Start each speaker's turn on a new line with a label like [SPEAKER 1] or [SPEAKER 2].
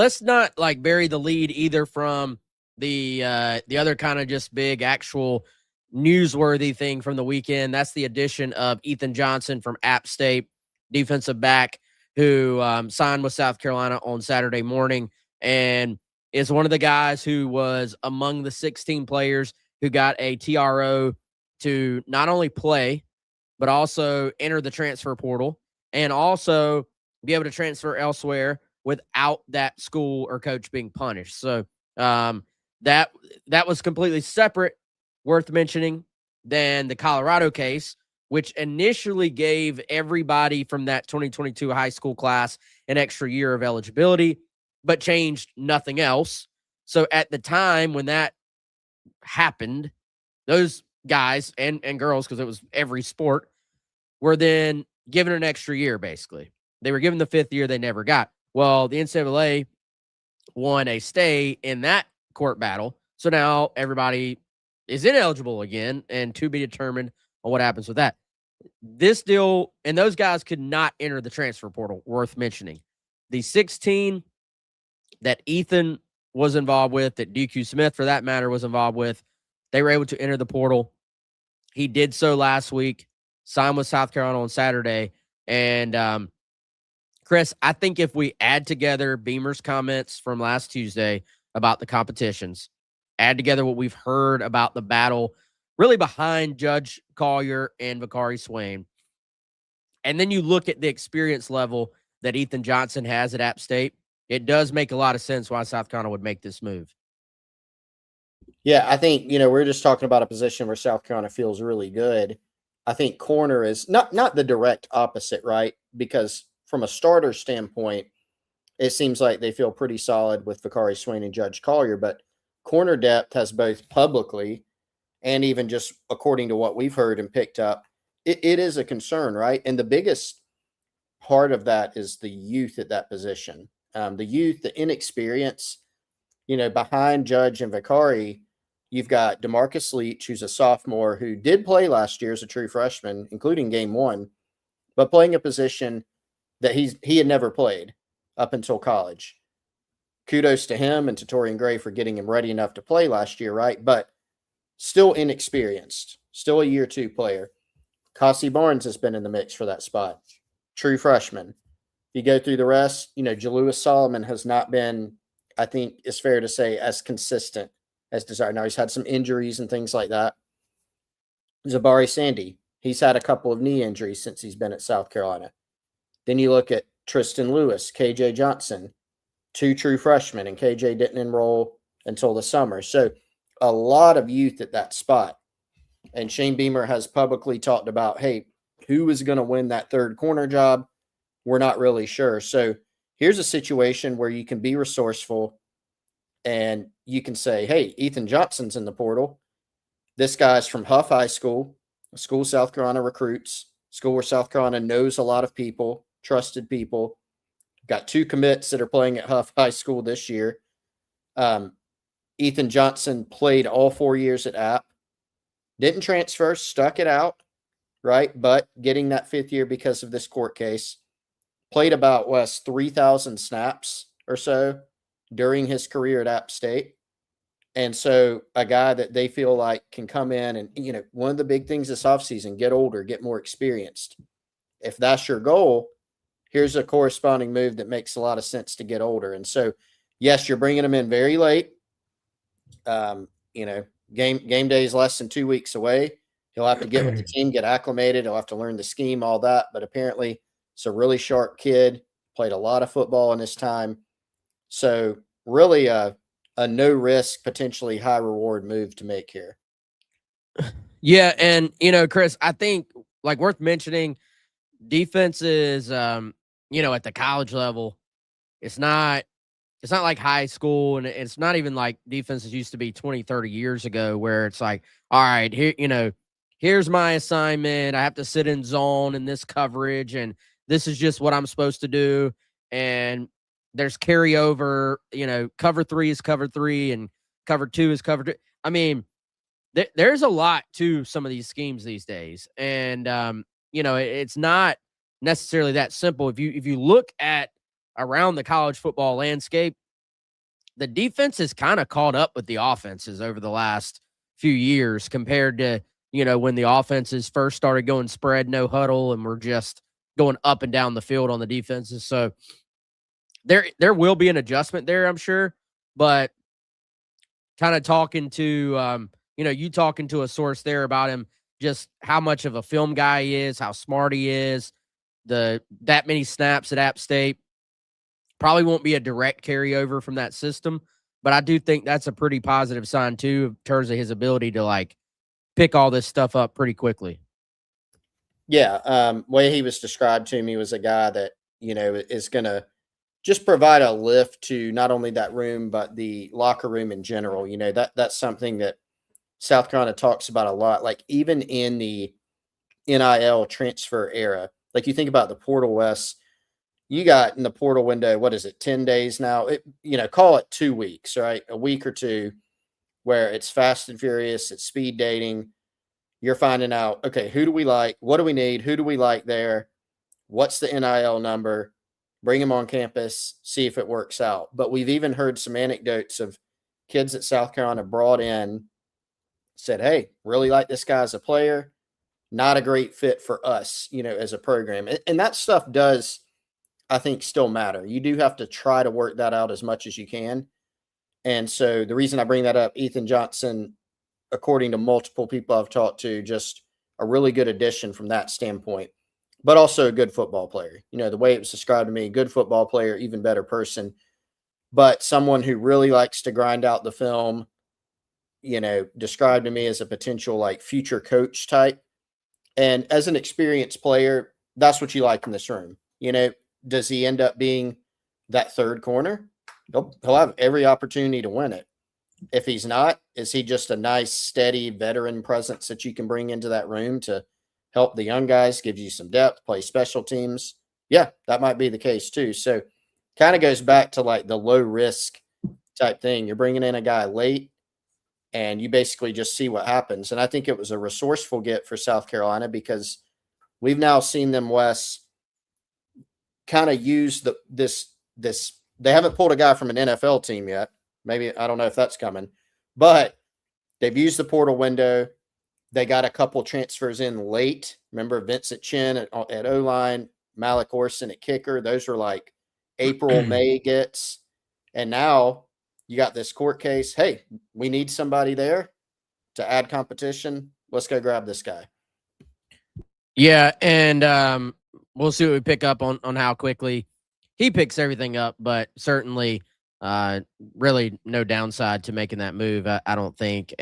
[SPEAKER 1] let's not like bury the lead either from the other kind of just big actual newsworthy thing from the weekend. That's the addition of Ethan Johnson from App State, defensive back, who signed with South Carolina on Saturday morning, and is one of the guys who was among the 16 players who got a TRO to not only play, but also enter the transfer portal and also be able to transfer elsewhere without that school or coach being punished. So that was completely separate, worth mentioning, than the Colorado case, which initially gave everybody from that 2022 high school class an extra year of eligibility, but changed nothing else. So at the time when that happened, those guys and girls, because it was every sport, were then given an extra year, basically. They were given the 5th year they never got. Well, the NCAA won a stay in that court battle. So now everybody is ineligible again, and to be determined on what happens with that. This deal, and those guys could not enter the transfer portal, worth mentioning. The 16 that Ethan was involved with, that DQ Smith, for that matter, was involved with, they were able to enter the portal. He did so last week, signed with South Carolina on Saturday. And Chris, I think if we add together Beamer's comments from last Tuesday about the competitions, add together what we've heard about the battle really behind Judge Collier and Vakari Swain, and then you look at the experience level that Ethan Johnson has at App State, it does make a lot of sense why South Carolina would make this move.
[SPEAKER 2] Yeah, I think, we're just talking about a position where South Carolina feels really good. I think corner is not the direct opposite, right? Because from a starter standpoint, it seems like they feel pretty solid with Vakari Swain and Judge Collier, but corner depth has both publicly and even just according to what we've heard and picked up, it is a concern, right? And the biggest part of that is the youth at that position. The youth, the inexperience, behind Judge and Vakari, you've got DeMarcus Leach, who's a sophomore who did play last year as a true freshman, including game 1, but playing a position that he had never played up until college. Kudos to him and to Torian Gray for getting him ready enough to play last year, right? But still inexperienced, still a year 2 player. Cassie Barnes has been in the mix for that spot. True freshman. If you go through the rest, Jalewis Solomon has not been, I think it's fair to say, as consistent as desired. Now, he's had some injuries and things like that. Zabari Sandy, he's had a couple of knee injuries since he's been at South Carolina. Then you look at Tristan Lewis, KJ Johnson, 2 true freshmen, and KJ didn't enroll until the summer. So a lot of youth at that spot. And Shane Beamer has publicly talked about, hey, who is going to win that third corner job? We're not really sure. So here's a situation where you can be resourceful and you can say, hey, Ethan Johnson's in the portal. This guy's from Huff High School, a school South Carolina recruits, school where South Carolina knows a lot of people, trusted people. Got 2 commits that are playing at Huff High School this year. Ethan Johnson played all 4 years at App. Didn't transfer, stuck it out, right? But getting that 5th year because of this court case. Played about, 3,000 snaps or so during his career at App State. And so a guy that they feel like can come in and, one of the big things this offseason, get older, get more experienced. If that's your goal, here's a corresponding move that makes a lot of sense to get older. And so, yes, you're bringing him in very late. Game day is less than 2 weeks away. He'll have to get with the team, get acclimated. He'll have to learn the scheme, all that. But apparently it's a really sharp kid, played a lot of football in his time. So really a no-risk, potentially high-reward move to make here.
[SPEAKER 1] Yeah, and, Chris, I think, worth mentioning, defense is, at the college level, it's not like high school, and it's not even like defenses used to be 20, 30 years ago where it's like, all right, here, here's my assignment. I have to sit in zone in this coverage, and this is just what I'm supposed to do. And there's carryover, cover 3 is cover 3 and cover 2 is cover 2. I mean, there's a lot to some of these schemes these days. And, it's not necessarily that simple. If you look at around the college football landscape, the defense has kind of caught up with the offenses over the last few years compared to, when the offenses first started going spread, no huddle, and we're just going up and down the field on the defenses. So there will be an adjustment there, I'm sure. But kind of talking to, you talking to a source there about him, just how much of a film guy he is, how smart he is, that many snaps at App State. Probably won't be a direct carryover from that system, but I do think that's a pretty positive sign too, in terms of his ability to like pick all this stuff up pretty quickly.
[SPEAKER 2] Yeah, way he was described to me was a guy that is going to just provide a lift to not only that room but the locker room in general. That's something that South Carolina talks about a lot. Like even in the NIL transfer era, like you think about the Portal West. You got in the portal window, what is it, 10 days now? Call it 2 weeks, right? A week or two where it's fast and furious, it's speed dating. You're finding out, okay, who do we like? What do we need? Who do we like there? What's the NIL number? Bring them on campus, see if it works out. But we've even heard some anecdotes of kids that South Carolina brought in, said, hey, really like this guy as a player, not a great fit for us, as a program. And that stuff does, I think, still matter. You do have to try to work that out as much as you can. And so the reason I bring that up, Ethan Johnson, according to multiple people I've talked to, just a really good addition from that standpoint, but also a good football player. The way it was described to me, good football player, even better person, but someone who really likes to grind out the film, described to me as a potential like future coach type. And as an experienced player, that's what you like in this room. Does he end up being that third corner? He'll have every opportunity to win it. If he's not, is he just a nice, steady veteran presence that you can bring into that room to help the young guys, give you some depth, play special teams? Yeah, that might be the case too. So kind of goes back to like the low risk type thing. You're bringing in a guy late and you basically just see what happens. And I think it was a resourceful get for South Carolina because we've now seen them, Wes, kind of use this. They haven't pulled a guy from an NFL team yet. Maybe, I don't know if that's coming, but they've used the portal window. They got a couple transfers in late. Remember Vincent Chin at O-line, Malik Orson at kicker. Those were like April, May gets. And now you got this court case. Hey, we need somebody there to add competition. Let's go grab this guy.
[SPEAKER 1] Yeah, and we'll see what we pick up on how quickly he picks everything up, but certainly really no downside to making that move, I don't think.